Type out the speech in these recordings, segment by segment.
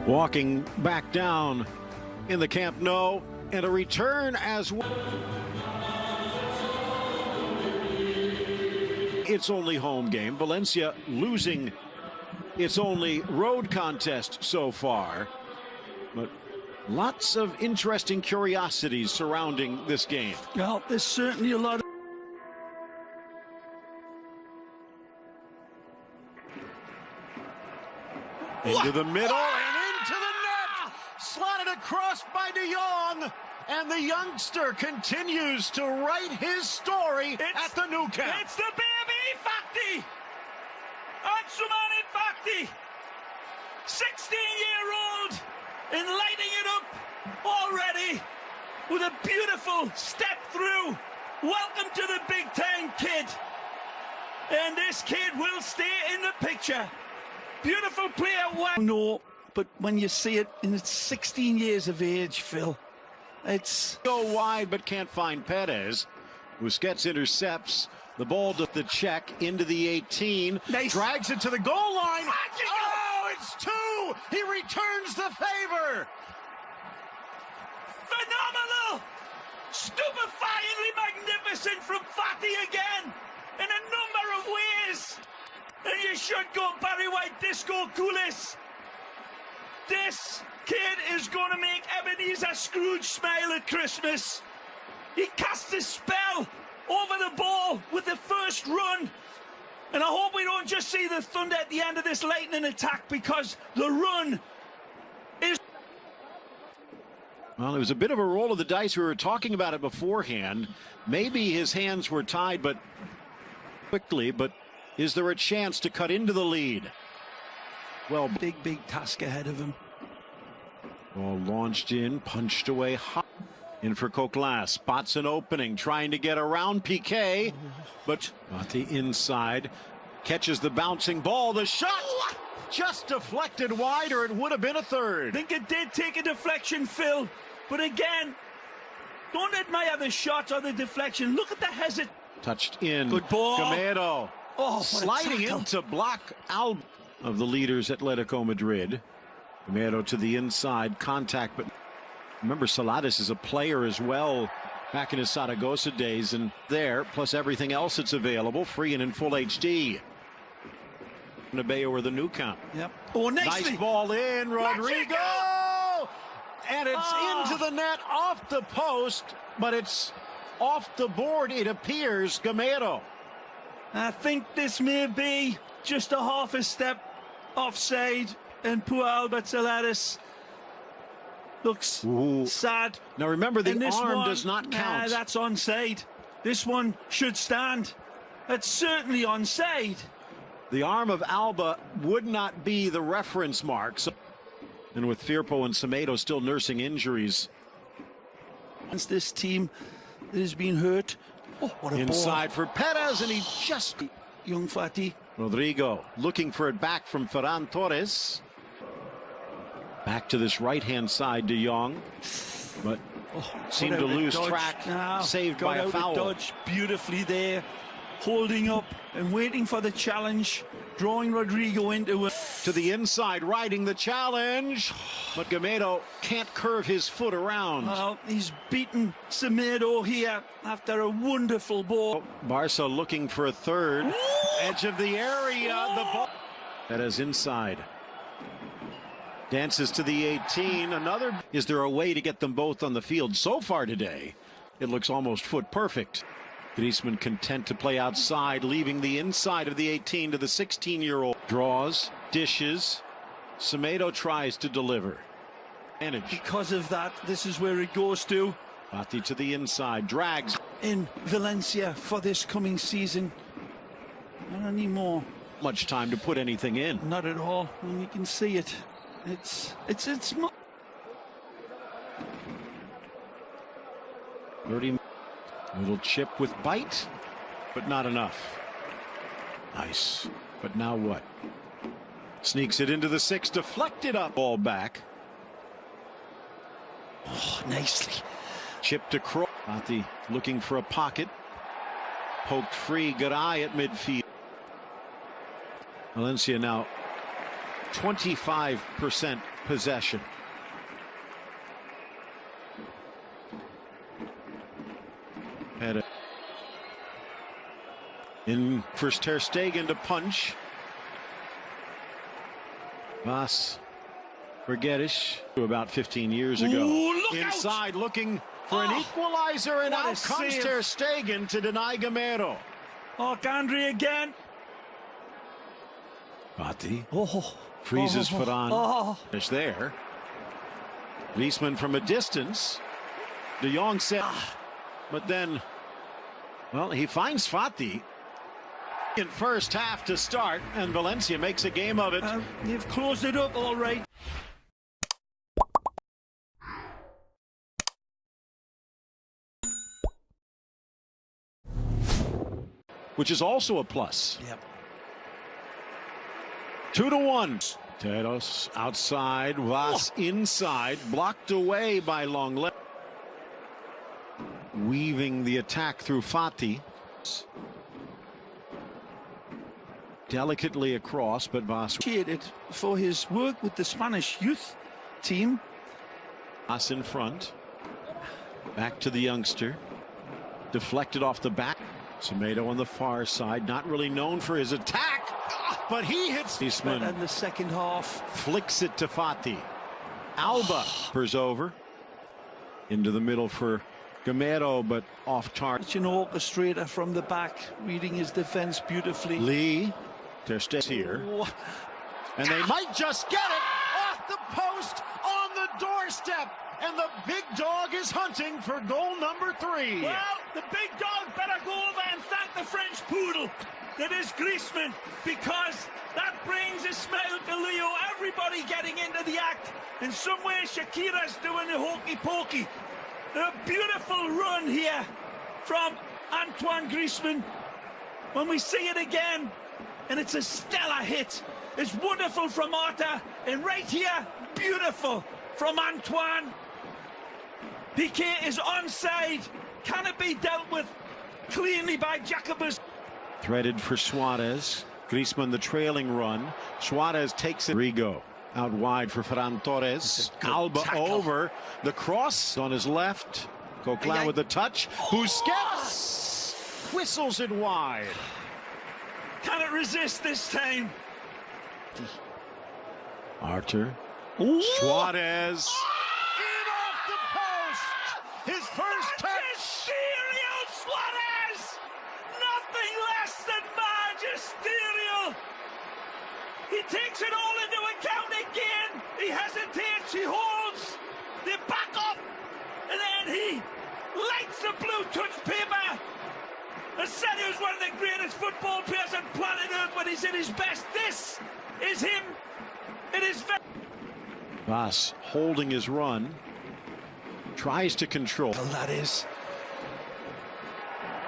Walking back down in the Camp Nou, and a return as well. Its only home game. Valencia losing its only road contest so far. But lots of interesting curiosities surrounding this game. Well, there's certainly a lot of... Into the middle and into the net. Slotted across by De Jong. And the youngster continues to write his story at the Nou Camp. It's the baby Infatti! Ansumani Infatti! 16-year-old and lighting it up already with a beautiful step through. Welcome to the Big Ten, kid. And this kid will stay in the picture. Beautiful player. No, but when you see it in its 16 years of age, Phil, it's go wide but can't find Perez. Busquets intercepts the ball to the check into the 18. Nice. Drags it to the goal line. Oh, it's two. He returns the favor. Phenomenal! Stupefyingly magnificent from Fati again in a number of ways. And you should go Barry White Disco Coolest. This kid is going to make Ebenezer Scrooge smile at Christmas. He cast his spell over the ball with the first run. And I hope we don't just see the thunder at the end of this lightning attack, because the run is... Well, it was a bit of a roll of the dice. We were talking about it beforehand. Maybe his hands were tied, but quickly. But is there a chance to cut into the lead? Well, big task ahead of him. Ball launched in, punched away high. In for Coquelin, spots an opening, trying to get around Piqué, but on the inside, catches the bouncing ball. The shot just deflected wide, or it would have been a third. I think it did take a deflection, Phil, but again, don't admire the shot or the deflection. Look at the hesitation. Touched in. Good ball. Gamero sliding in to block Alba of the leaders, Atletico Madrid. Gamero to the inside, contact, but remember, Saladas is a player as well back in his Saragossa days, and there, plus everything else that's available, free and in full HD. Nabeo or the Nou Camp. Yep. Oh, nicely. Nice ball in, Rodrigo! And it's into the net, off the post, but it's off the board, it appears, Gamero. I think this may be just a half a step offside, and poor Albert Saladas looks sad. Now remember, the arm one does not count. That's onside. This one should stand. That's certainly onside. The arm of Alba would not be the reference mark. So, and with Firpo and Semedo still nursing injuries. Once this team that has been hurt. Oh, what a inside ball. for Perez, and he just... Young Fati. Rodrigo looking for it back from Ferran Torres. Back to this right-hand side, De Jong, but seemed to lose track. Saved by a foul. Dodge beautifully there, holding up and waiting for the challenge, drawing Rodrigo into it. To the inside, riding the challenge, but Gamero can't curve his foot around. Well, he's beaten Semedo here after a wonderful ball. Barca looking for a third. Ooh! Edge of the area, the ball. That is inside. Dances to the 18. Another. Is there a way to get them both on the field? So far today, it looks almost foot perfect. Griezmann content to play outside, leaving the inside of the 18 to the 16-year-old. Draws, dishes. Semedo tries to deliver. Because of that, this is where it goes to. Fati to the inside, drags. In Valencia for this coming season. Not anymore. Much time to put anything in. Not at all. And you can see it. It's 30. Little chip with bite, but not enough. Nice. But now what? Sneaks it into the 6, deflected up. Ball back. Oh, nicely. Chipped across. Fati looking for a pocket. Poked free. Garay at midfield. Valencia now 25% possession. Had in for Ter Stegen to punch. Vas for Geddes about 15 years ago. Ooh, Inside looking for an equalizer, and out comes save. Ter Stegen to deny Gamero. Gandry again. Fati freezes Ferran. It's there. Griezmann from a distance. De Jong said, but then, well, he finds Fati in first half to start, and Valencia makes a game of it. They've closed it up all right. Which is also a plus. Yep. 2-1. Teros outside, Vas inside, blocked away by Lenglet. Weaving the attack through Fati. Delicately across, but Vas Appreciated for his work with the Spanish youth team. Vas in front. Back to the youngster. Deflected off the back. Semedo on the far side, not really known for his attack, but he hits Griezmann. And the second half Flicks it to Fati. Alba pers over into the middle for Gamero, but off target. an orchestrator from the back, reading his defense beautifully. Lee, Ter Stegen here, and they might just get it off the post on the doorstep, and the big dog is hunting for goal number 3. Well, the big dog better go over and thank the French poodle that is Griezmann, because that brings a smile to Leo. Everybody getting into the act. In some way, Shakira's doing the hokey pokey. A beautiful run here from Antoine Griezmann. When we see it again, and it's a stellar hit. It's wonderful from Arta, and right here, beautiful from Antoine. Piqué is onside. Can it be dealt with cleanly by Jacobus? Threaded for Suarez. Griezmann the trailing run. Suarez takes it. Rigo out wide for Ferran Torres. Alba tackle. over. The cross on his left. Coquelin with the touch. Busquets whistles it wide. Can it resist this time? Arthur. Suarez. In off the post. His first touch. Magisterial Suarez! Nothing less than magisterial! He takes it all into account again. He hesitates, he holds. They back off, and then he lights the blue touch paper. I said he was one of the greatest football players on planet Earth when he's at his best. This is him. It is very... Vas holding his run. Tries to control. Well, that is.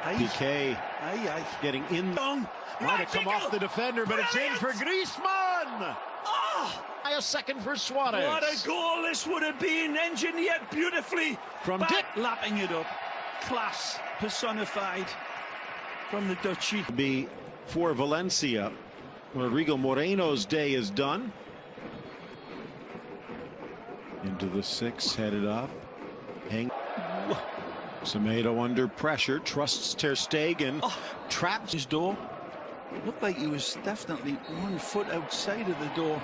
Piqué getting in. Might have come off the defender, but it's in for Griezmann. A second for Suarez. What a goal this would have been, engineered beautifully From by lapping it up. Class personified from the Dutchie. Be for Valencia. Rodrigo Moreno's day is done. Into the 6, headed up. Semedo under pressure, trusts Ter Stegen, traps his door. Looked like he was definitely 1 foot outside of the door.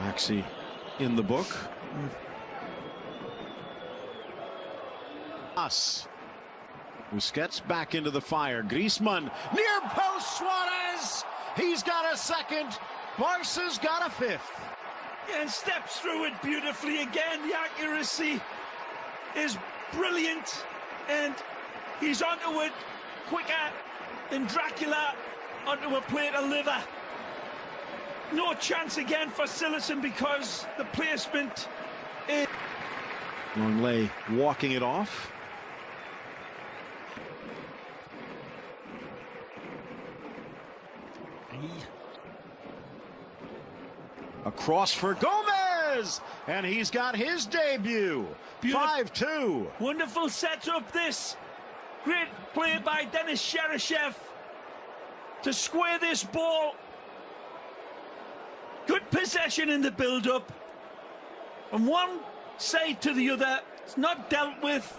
Maxi in the book. Busquets back into the fire. Griezmann near post. Suarez. He's got a second. Barca's got a 5th. And steps through it beautifully again. The accuracy is brilliant, and he's onto it quicker than Dracula onto a plate of liver. No chance again for Sillerson because the placement is... Longley walking it off. Across for Gomez, and he's got his debut. 5-2. Wonderful setup this. Great play by Denis Cheryshev to square this ball Good possession in the build-up. From one side to the other. It's not dealt with.